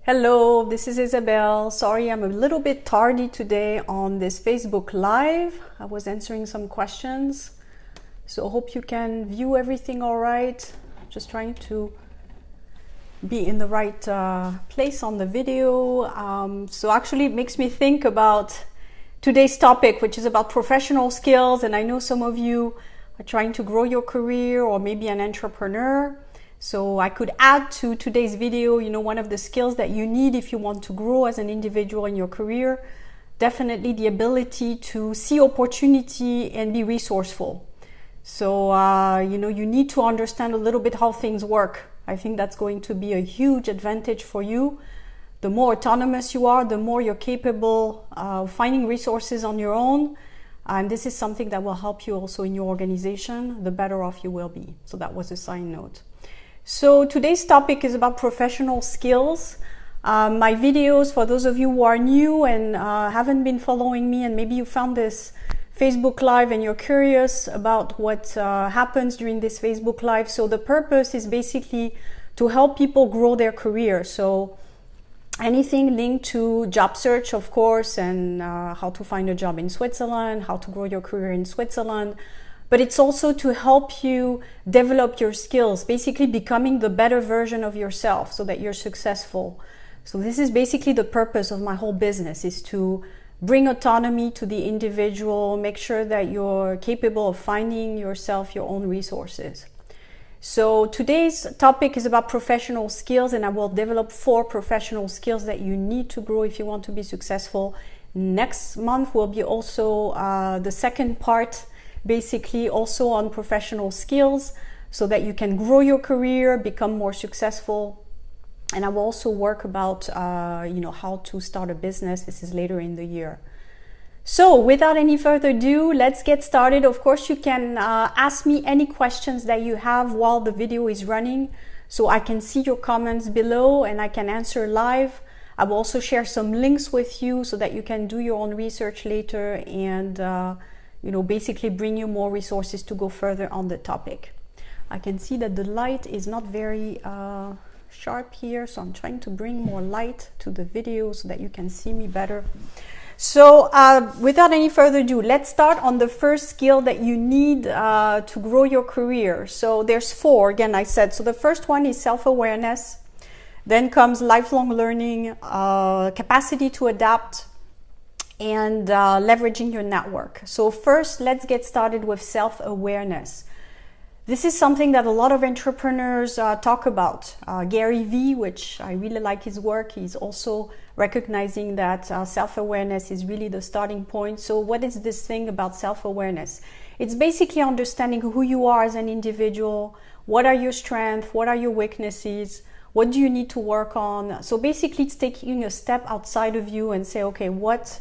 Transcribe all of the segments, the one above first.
Hello, this is Isabel. Sorry, I'm a little bit tardy today on this Facebook Live. I was answering some questions, so hope you can view everything all right. Just trying to be in the right place on the video. So actually it makes me think about today's topic, which is about professional skills. And I know some of you are trying to grow your career or maybe an entrepreneur. So I could add to today's video, one of the skills that you need if you want to grow as an individual in your career, definitely the ability to see opportunity and be resourceful. So, you need to understand a little bit how things work. I think that's going to be a huge advantage for you. The more autonomous you are, the more you're capable of finding resources on your own. And this is something that will help you also in your organization, the better off you will be. So that was a side note. So today's topic is about professional skills. My videos, for those of you who are new and haven't been following me, and maybe you found this Facebook Live and you're curious about what happens during this Facebook Live. So the purpose is basically to help people grow their career. So anything linked to job search, of course, and how to find a job in Switzerland, how to grow your career in Switzerland. But it's also to help you develop your skills, basically becoming the better version of yourself so that you're successful. So this is basically the purpose of my whole business, is to bring autonomy to the individual, make sure that you're capable of finding yourself your own resources. So today's topic is about professional skills, and I will develop 4 professional skills that you need to grow if you want to be successful. Next month will be also the second part, basically also on professional skills, so that you can grow your career, become more successful. And I will also work about how to start a business. This is later in the year. So without any further ado, let's get started. Of course, you can ask me any questions that you have while the video is running, so I can see your comments below and I can answer live. I will also share some links with you so that you can do your own research later and basically bring you more resources to go further on the topic. I can see that the light is not very sharp here, so I'm trying to bring more light to the video so that you can see me better. So without any further ado, let's start on the first skill that you need to grow your career. So there's 4, again, I said. So the first one is self-awareness. Then comes lifelong learning, capacity to adapt, and leveraging your network. So first, let's get started with self-awareness. This is something that a lot of entrepreneurs talk about. Gary Vee, which I really like his work, he's also recognizing that self-awareness is really the starting point. So what is this thing about self-awareness? It's basically understanding who you are as an individual, what are your strengths, what are your weaknesses, what do you need to work on. So basically it's taking a step outside of you and say, okay, what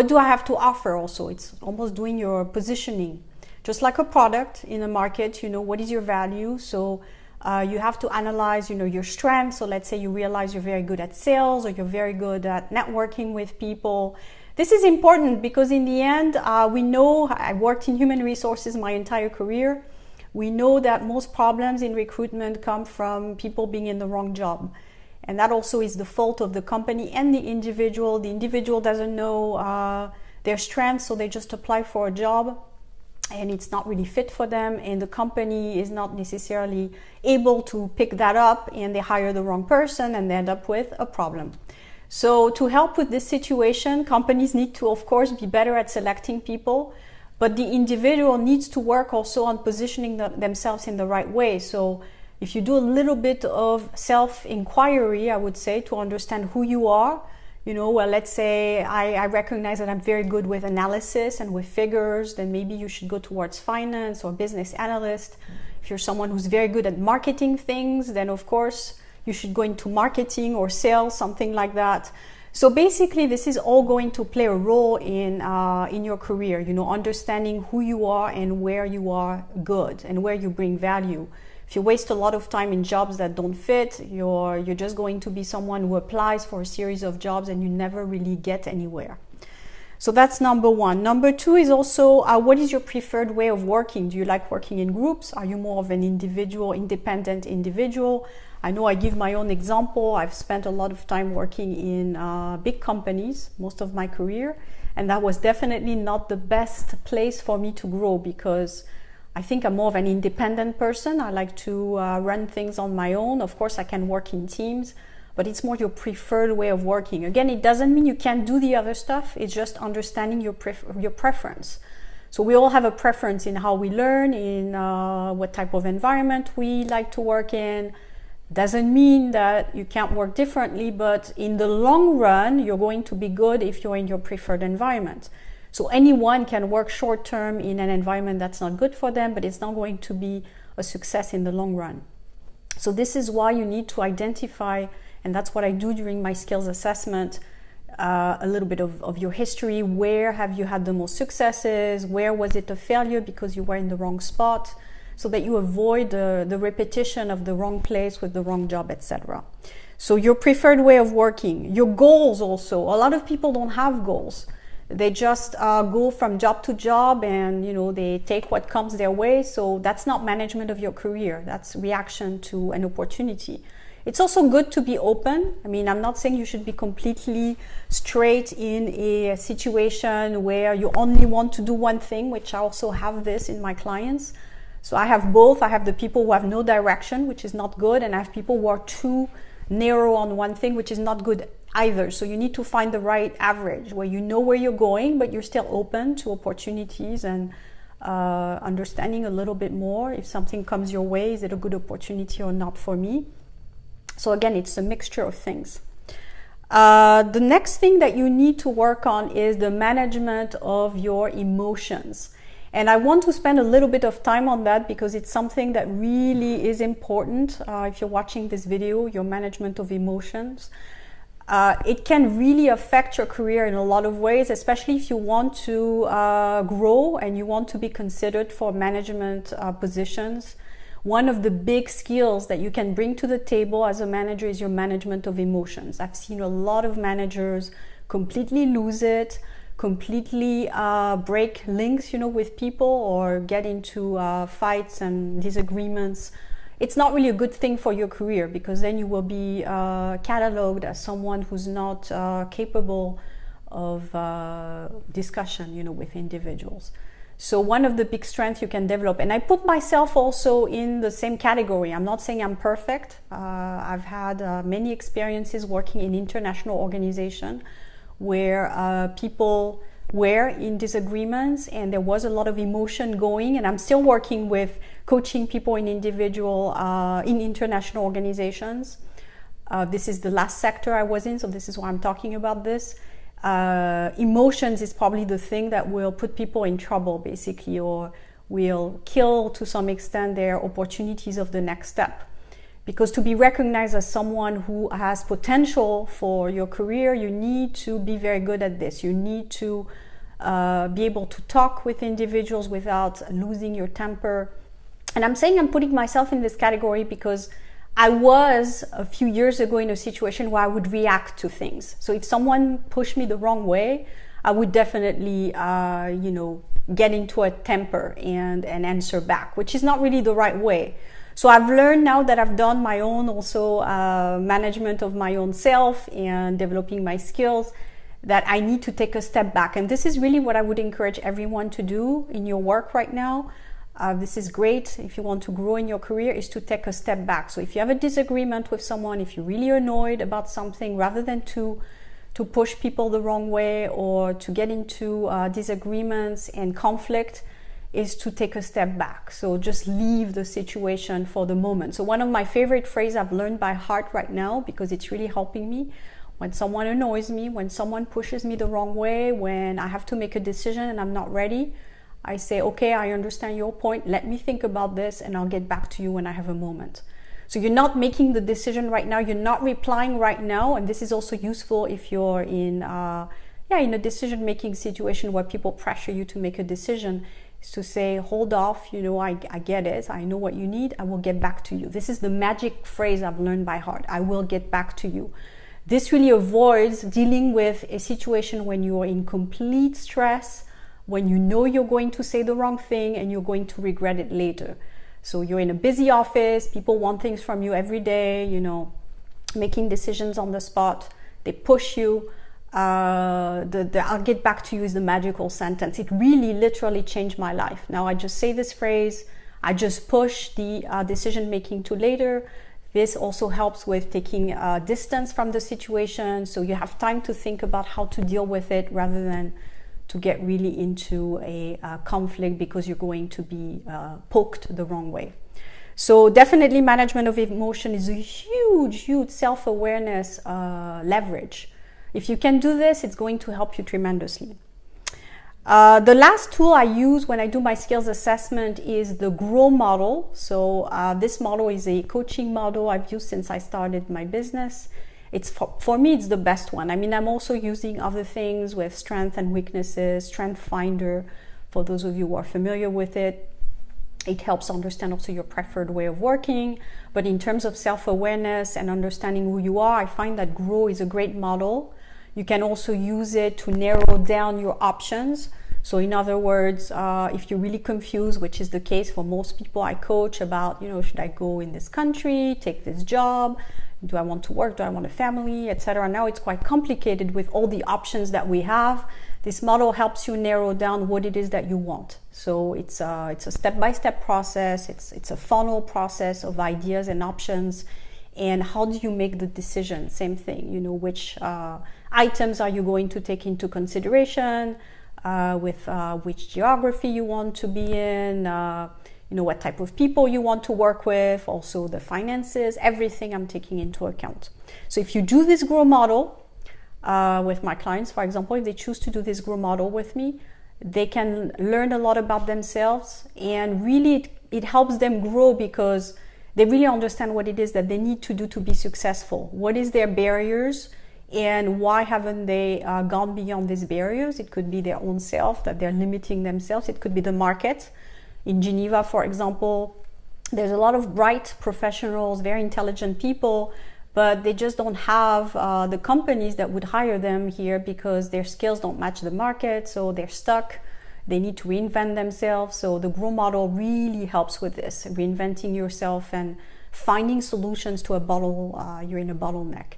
do I have to offer also? It's almost doing your positioning. Just like a product in a market, what is your value? So you have to analyze, your strengths. So let's say you realize you're very good at sales or you're very good at networking with people. This is important because in the end, we know, I worked in human resources my entire career. We know that most problems in recruitment come from people being in the wrong job. And that also is the fault of the company and the individual. The individual doesn't know their strengths, so they just apply for a job and it's not really fit for them. And the company is not necessarily able to pick that up, and they hire the wrong person and they end up with a problem. So to help with this situation, companies need to, of course, be better at selecting people, but the individual needs to work also on positioning themselves in the right way. So if you do a little bit of self-inquiry, I would say, to understand who you are, let's say I recognize that I'm very good with analysis and with figures, then maybe you should go towards finance or business analyst. If you're someone who's very good at marketing things, then of course you should go into marketing or sales, something like that. So basically this is all going to play a role in your career, understanding who you are and where you are good and where you bring value. If you waste a lot of time in jobs that don't fit, you're just going to be someone who applies for a series of jobs and you never really get anywhere. So that's number 1. Number 2 is also what is your preferred way of working? Do you like working in groups? Are you more of an independent individual? I know I give my own example. I've spent a lot of time working in big companies most of my career, and that was definitely not the best place for me to grow, because I think I'm more of an independent person. I like to run things on my own. Of course, I can work in teams, but it's more your preferred way of working. Again, it doesn't mean you can't do the other stuff. It's just understanding your preference. So we all have a preference in how we learn, in what type of environment we like to work in. Doesn't mean that you can't work differently, but in the long run, you're going to be good if you're in your preferred environment. So anyone can work short term in an environment that's not good for them, but it's not going to be a success in the long run. So this is why you need to identify, and that's what I do during my skills assessment, a little bit of your history. Where have you had the most successes? Where was it a failure because you were in the wrong spot? So that you avoid the repetition of the wrong place with the wrong job, etc. So your preferred way of working, your goals also. A lot of people don't have goals. They just go from job to job, and they take what comes their way. So that's not management of your career. That's reaction to an opportunity. It's also good to be open. I mean, I'm not saying you should be completely straight in a situation where you only want to do one thing, which I also have this in my clients. So I have both. I have the people who have no direction, which is not good, and I have people who are too narrow on one thing, which is not good either. So you need to find the right average where you know where you're going, but you're still open to opportunities and understanding a little bit more. If something comes your way, is it a good opportunity or not for me? So again, it's a mixture of things. The next thing that you need to work on is the management of your emotions. And I want to spend a little bit of time on that because it's something that really is important. If you're watching this video, your management of emotions. It can really affect your career in a lot of ways, especially if you want to grow and you want to be considered for management positions. One of the big skills that you can bring to the table as a manager is your management of emotions. I've seen a lot of managers completely lose it, completely break links, with people, or get into fights and disagreements. It's not really a good thing for your career, because then you will be cataloged as someone who's not capable of discussion, with individuals. So one of the big strengths you can develop, and I put myself also in the same category. I'm not saying I'm perfect. I've had many experiences working in international organizations where people were in disagreements and there was a lot of emotion going, and I'm still working with coaching people in in international organizations. This is the last sector I was in, so this is why I'm talking about this. Emotions is probably the thing that will put people in trouble, basically, or will kill to some extent their opportunities of the next step. Because to be recognized as someone who has potential for your career, you need to be very good at this. You need to be able to talk with individuals without losing your temper. And I'm saying I'm putting myself in this category because I was a few years ago in a situation where I would react to things. So if someone pushed me the wrong way, I would definitely, get into a temper and answer back, which is not really the right way. So I've learned now that I've done my own also management of my own self and developing my skills, that I need to take a step back. And this is really what I would encourage everyone to do in your work right now. This is great if you want to grow in your career, is to take a step back. So if you have a disagreement with someone, if you're really annoyed about something, rather than to push people the wrong way or to get into disagreements and conflict, is to take a step back. So just leave the situation for the moment. So one of my favorite phrases I've learned by heart right now, because it's really helping me, when someone annoys me, when someone pushes me the wrong way, when I have to make a decision and I'm not ready, I say, okay, I understand your point. Let me think about this and I'll get back to you when I have a moment. So you're not making the decision right now. You're not replying right now. And this is also useful if you're in a decision-making situation where people pressure you to make a decision, is to say, hold off, I get it. I know what you need. I will get back to you. This is the magic phrase I've learned by heart. I will get back to you. This really avoids dealing with a situation when you are in complete stress, when you know you're going to say the wrong thing and you're going to regret it later. So you're in a busy office, people want things from you every day, you know, making decisions on the spot. They push you. I'll get back to you is the magical sentence. It really literally changed my life. Now I just say this phrase, I just push the decision making to later. This also helps with taking distance from the situation, so you have time to think about how to deal with it rather than to get really into a conflict because you're going to be poked the wrong way. So definitely management of emotion is a huge self-awareness leverage. If you can do this, it's going to help you tremendously. The last tool I use when I do my skills assessment is the GROW model. So this model is a coaching model I've used since I started my business. It's for me, it's the best one. I mean, I'm also using other things with strengths and weaknesses, Strength Finder, for those of you who are familiar with it. It helps understand also your preferred way of working. But in terms of self-awareness and understanding who you are, I find that GROW is a great model. You can also use it to narrow down your options. So in other words, if you're really confused, which is the case for most people I coach about, you know, should I go in this country, take this job? Do I want to work? Do I want a family, etc.? Now it's quite complicated with all the options that we have. This model helps you narrow down what it is that you want. So it's a step-by-step process. It's a funnel process of ideas and options. And how do you make the decision? Same thing, you know, which items are you going to take into consideration, with which geography you want to be in, you know, what type of people you want to work with, also the finances, everything I'm taking into account. So if you do this GROW model with my clients, for example, if they choose to do this GROW model with me, they can learn a lot about themselves, and really it helps them grow because they really understand what it is that they need to do to be successful. What is their barriers and why haven't they gone beyond these barriers? It could be their own self, that they're limiting themselves. It could be the market. In Geneva, for example, there's a lot of bright professionals, very intelligent people, but they just don't have the companies that would hire them here because their skills don't match the market, so they're stuck. They need to reinvent themselves. So the GROW model really helps with this, reinventing yourself and finding solutions to a you're in a bottleneck.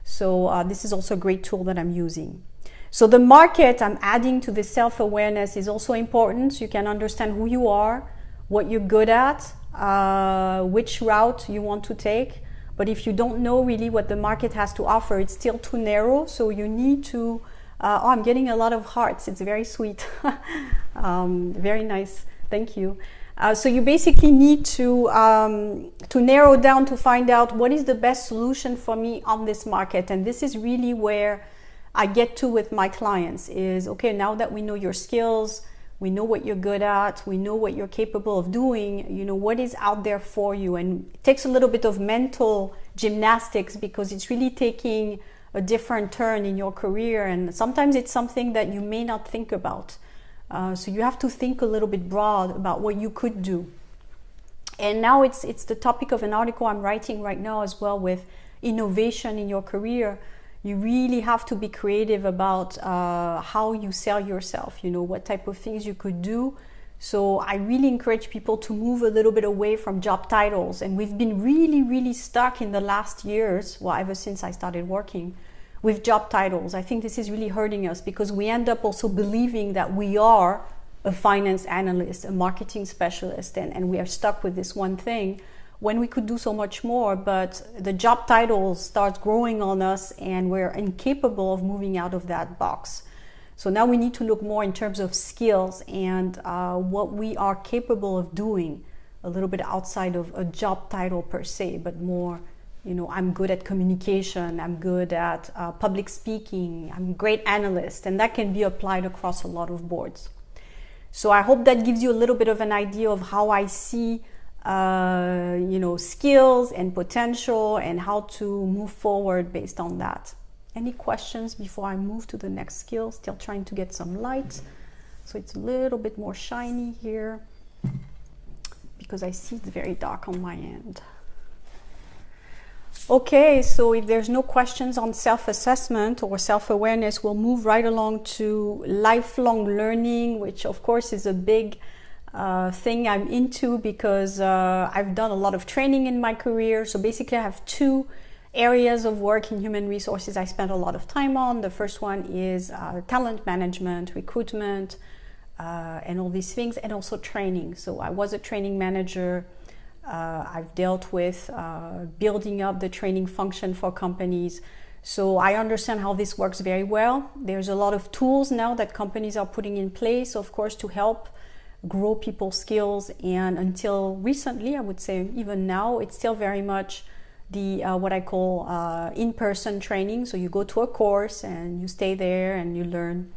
So this is also a great tool that I'm using. So the market I'm adding to this self-awareness is also important. So you can understand who you are, what you're good at, which route you want to take. But if you don't know really what the market has to offer, it's still too narrow. So you need to, oh, I'm getting a lot of hearts. It's very sweet. Very nice. Thank you. So you basically need to narrow down to find out what is the best solution for me on this market. And this is really where I get to with my clients is, okay, now that we know your skills, we know what you're good at, we know what you're capable of doing, you know, what is out there for you. And it takes a little bit of mental gymnastics because it's really taking a different turn in your career. And sometimes it's something that you may not think about. So you have to think a little bit broad about what you could do. And now it's the topic of an article I'm writing right now as well with innovation in your career. You really have to be creative about how you sell yourself, you know, what type of things you could do. So I really encourage people to move a little bit away from job titles. And we've been really stuck in the last years, well, ever since I started working, with job titles. I think this is really hurting us because we end up also believing that we are a finance analyst, a marketing specialist, and we are stuck with this one thing when we could do so much more. But the job title starts growing on us and we're incapable of moving out of that box. So now we need to look more in terms of skills and what we are capable of doing, a little bit outside of a job title per se, but more, you know, I'm good at communication, I'm good at public speaking, I'm a great analyst, and that can be applied across a lot of boards. So I hope that gives you a little bit of an idea of how I see you know, skills and potential and how to move forward based on that. Any questions before I move to the next skill? Still trying to get some light. So it's a little bit more shiny here because I see it's very dark on my end. Okay, so if there's no questions on self-assessment or self-awareness, we'll move right along to lifelong learning, which of course is a big thing I'm into because I've done a lot of training in my career. So basically I have two areas of work in human resources I spent a lot of time on. The first one is talent management, recruitment, and all these things, and also training. So I was a training manager. I've dealt with building up the training function for companies. So I understand how this works very well. There's a lot of tools now that companies are putting in place, of course, to help grow people's skills. And until recently, I would say even now, it's still very much the what I call in-person training. So you go to a course and you stay there and you learn.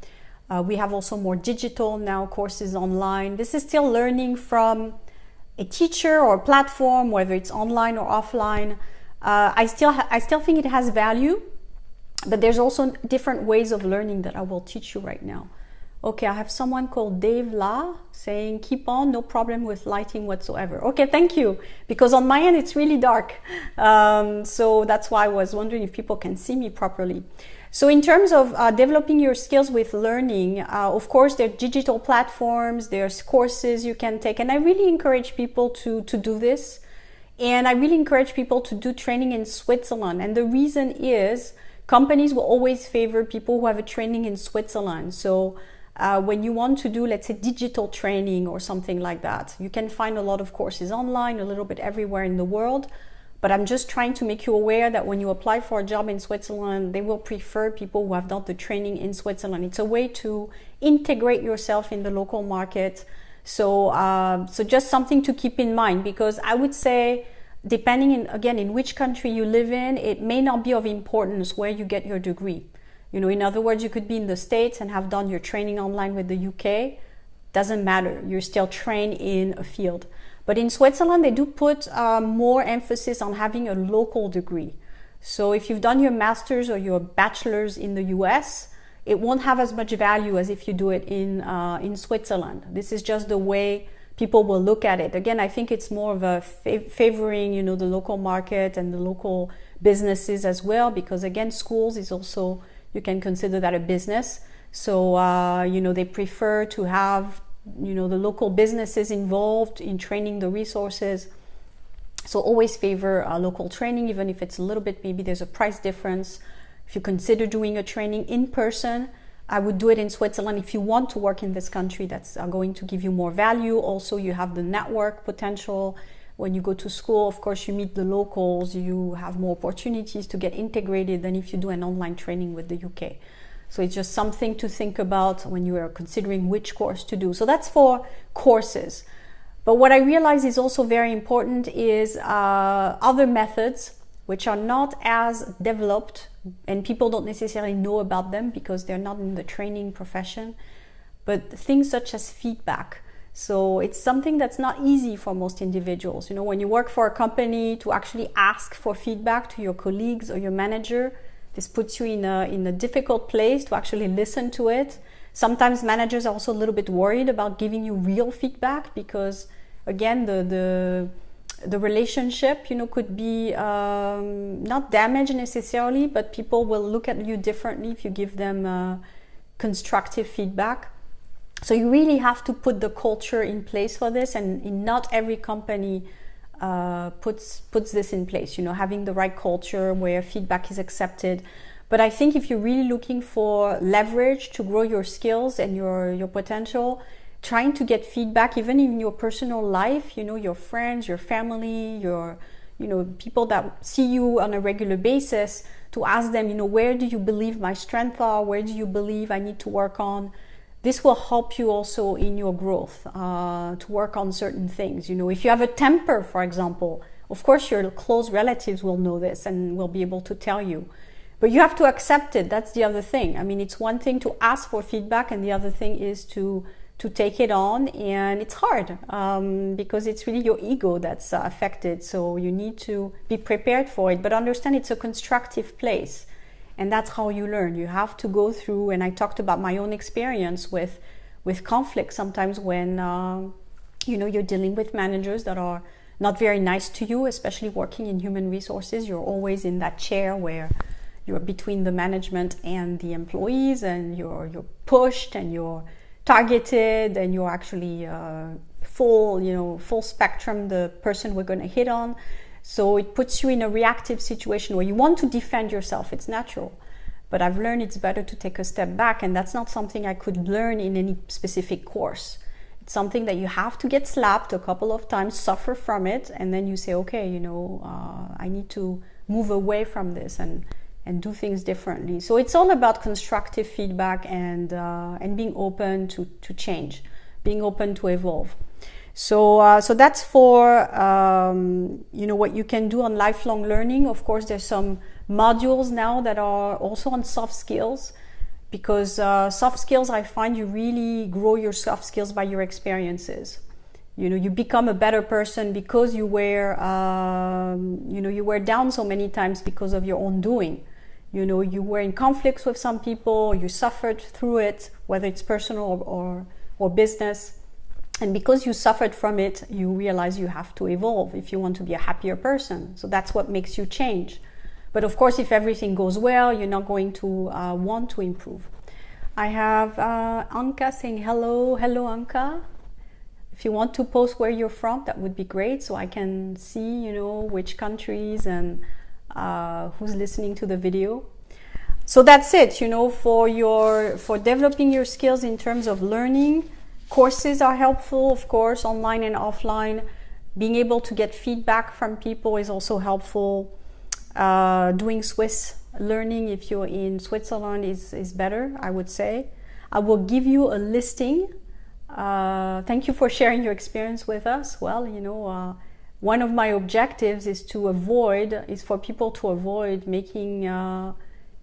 We have also more digital now courses online. This is still learning from a teacher or a platform, whether it's online or offline. I still think it has value, but there's also different ways of learning that I will teach you right now. Okay, I have someone called Dave La saying, keep on, no problem with lighting whatsoever. Okay, thank you. Because on my end, it's really dark. So that's why I was wondering if people can see me properly. So in terms of developing your skills with learning, of course, there are digital platforms, there's courses you can take. And I really encourage people to do this. And I really encourage people to do training in Switzerland. And the reason is companies will always favor people who have a training in Switzerland. So when you want to do, let's say, digital training or something like that, you can find a lot of courses online, a little bit everywhere in the world. But I'm just trying to make you aware that when you apply for a job in Switzerland, they will prefer people who have done the training in Switzerland. It's a way to integrate yourself in the local market. So, so just something to keep in mind, because I would say, depending in which country you live in, it may not be of importance where you get your degree. You know, in other words, you could be in the States and have done your training online with the UK. Doesn't matter. You're still trained in a field. But in Switzerland, they do put more emphasis on having a local degree. So if you've done your master's or your bachelor's in the US, it won't have as much value as if you do it in Switzerland. This is just the way people will look at it. Again, I think it's more of a favoring, you know, the local market and the local businesses as well, because again, schools is also, you can consider that a business. So, you know, they prefer to have, you know, the local businesses involved in training the resources. So always favor local training, even if it's a little bit, maybe there's a price difference. If you consider doing a training in person, I would do it in Switzerland if you want to work in this country. That's going to give you more value. Also, you have the network potential. When you go to school, of course, you meet the locals, you have more opportunities to get integrated than if you do an online training with the UK. So it's just something to think about when you are considering which course to do. So that's for courses. But what I realize is also very important is other methods which are not as developed, and people don't necessarily know about them because they're not in the training profession, but things such as feedback. So it's something that's not easy for most individuals. You know, when you work for a company, to actually ask for feedback to your colleagues or your manager, this puts you in a difficult place to actually listen to it. Sometimes managers are also a little bit worried about giving you real feedback because, again, the relationship, you know, could be not damaged necessarily, but people will look at you differently if you give them constructive feedback. So you really have to put the culture in place for this, and in not every company puts this in place, you know, having the right culture where feedback is accepted. But I think if you're really looking for leverage to grow your skills and your potential, trying to get feedback even in your personal life, you know, your friends, your family, your, you know, people that see you on a regular basis, to ask them, you know, where do you believe my strengths are? Where do you believe I need to work on? This will help you also in your growth, to work on certain things. You know, if you have a temper, for example, of course your close relatives will know this and will be able to tell you. But you have to accept it. That's the other thing. I mean, it's one thing to ask for feedback, and the other thing is to take it on. And it's hard because it's really your ego that's affected. So you need to be prepared for it, but understand it's a constructive place. And that's how you learn. You have to go through, and I talked about my own experience with conflict sometimes when, you know, you're dealing with managers that are not very nice to you, especially working in human resources. You're always in that chair where you're between the management and the employees, and you're pushed and you're targeted, and you're actually full spectrum the person we're going to hit on. So it puts you in a reactive situation where you want to defend yourself. It's natural. But I've learned it's better to take a step back, and that's not something I could learn in any specific course. It's something that you have to get slapped a couple of times, suffer from it, and then you say, okay, I need to move away from this and do things differently. So it's all about constructive feedback and being open to change, being open to evolve. So that's for what you can do on lifelong learning. Of course, there's some modules now that are also on soft skills, because soft skills, I find you really grow your soft skills by your experiences. You become a better person because you were down so many times because of your own doing. You were in conflicts with some people, you suffered through it, whether it's personal or business. And because you suffered from it, you realize you have to evolve if you want to be a happier person. So that's what makes you change. But of course, if everything goes well, you're not going to want to improve. I have Anka saying hello. Hello, Anka. If you want to post where you're from, that would be great, so I can see, which countries and who's listening to the video. So that's it, for developing your skills in terms of learning. Courses are helpful, of course, online and offline. Being able to get feedback from people is also helpful. Doing Swiss learning if you're in Switzerland is better, I would say. I will give you a listing. Thank you for sharing your experience with us. Well, one of my objectives is for people to avoid making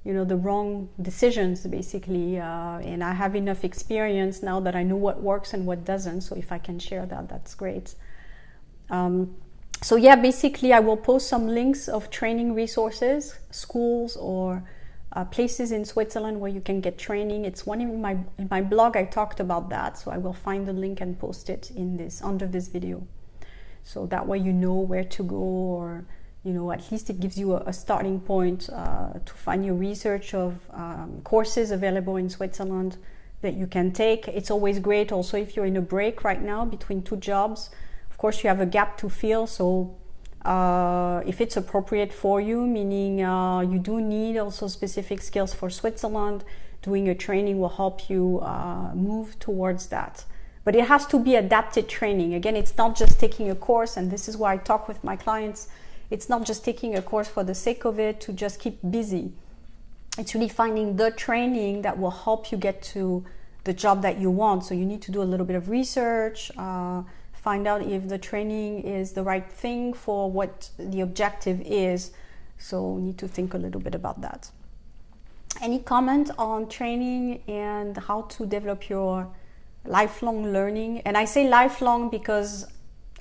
the wrong decisions, basically. And I have enough experience now that I know what works and what doesn't. So if I can share that, that's great. So yeah, basically I will post some links of training resources, schools or places in Switzerland where you can get training. It's one in my blog. I talked about that, so I will find the link and post it under this video. So that way you know where to go, or at least it gives you a starting point to find your research of courses available in Switzerland that you can take. It's always great also if you're in a break right now between two jobs. Of course, you have a gap to fill, so if it's appropriate for you, meaning you do need also specific skills for Switzerland, doing a training will help you move towards that. But it has to be adapted training. Again, it's not just taking a course, and this is why I talk with my clients. It's not just taking a course for the sake of it to just keep busy. It's really finding the training that will help you get to the job that you want. So you need to do a little bit of research, find out if the training is the right thing for what the objective is. So you need to think a little bit about that. Any comment on training and how to develop your lifelong learning? And I say lifelong because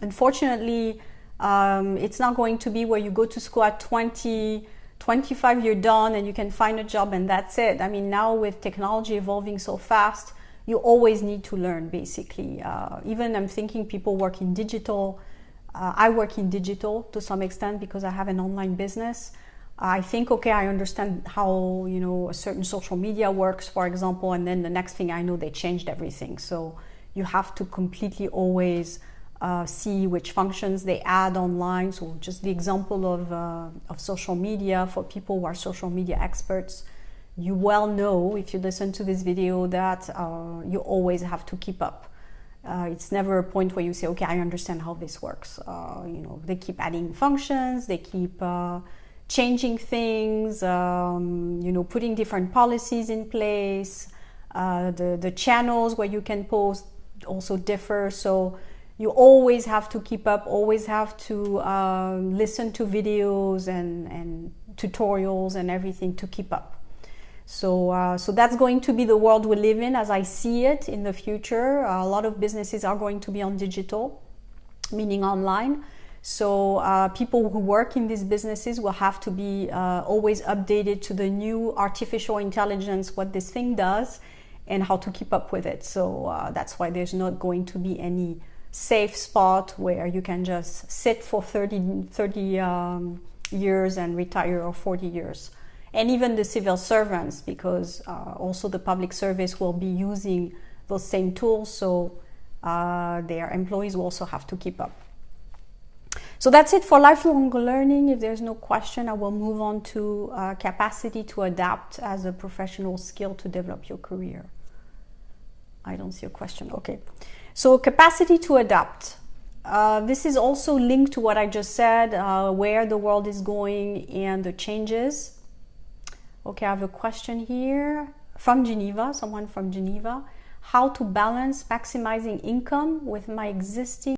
unfortunately it's not going to be where you go to school at 20, 25, you're done and you can find a job and that's it. I mean, now with technology evolving so fast, you always need to learn, basically. Even I'm thinking people work in digital. I work in digital to some extent because I have an online business. I think, okay, I understand how, a certain social media works, for example, and then the next thing I know, they changed everything. So you have to completely always see which functions they add online. So just the example of social media for people who are social media experts. You well know, if you listen to this video, that you always have to keep up. It's never a point where you say, okay, I understand how this works. They keep adding functions, they keep changing things, putting different policies in place. The channels where you can post also differ. So you always have to keep up, always have to listen to videos and tutorials and everything to keep up. So that's going to be the world we live in as I see it in the future. A lot of businesses are going to be on digital, meaning online. So people who work in these businesses will have to be always updated to the new artificial intelligence, what this thing does, and how to keep up with it. So that's why there's not going to be any safe spot where you can just sit for 30 years and retire, or 40 years. And even the civil servants, because also the public service will be using those same tools. So their employees will also have to keep up. So that's it for lifelong learning. If there's no question, I will move on to capacity to adapt as a professional skill to develop your career. I don't see a question. Okay. So capacity to adapt. This is also linked to what I just said, where the world is going and the changes. Okay, I have a question here from Geneva, someone from Geneva. How to balance maximizing income with my existing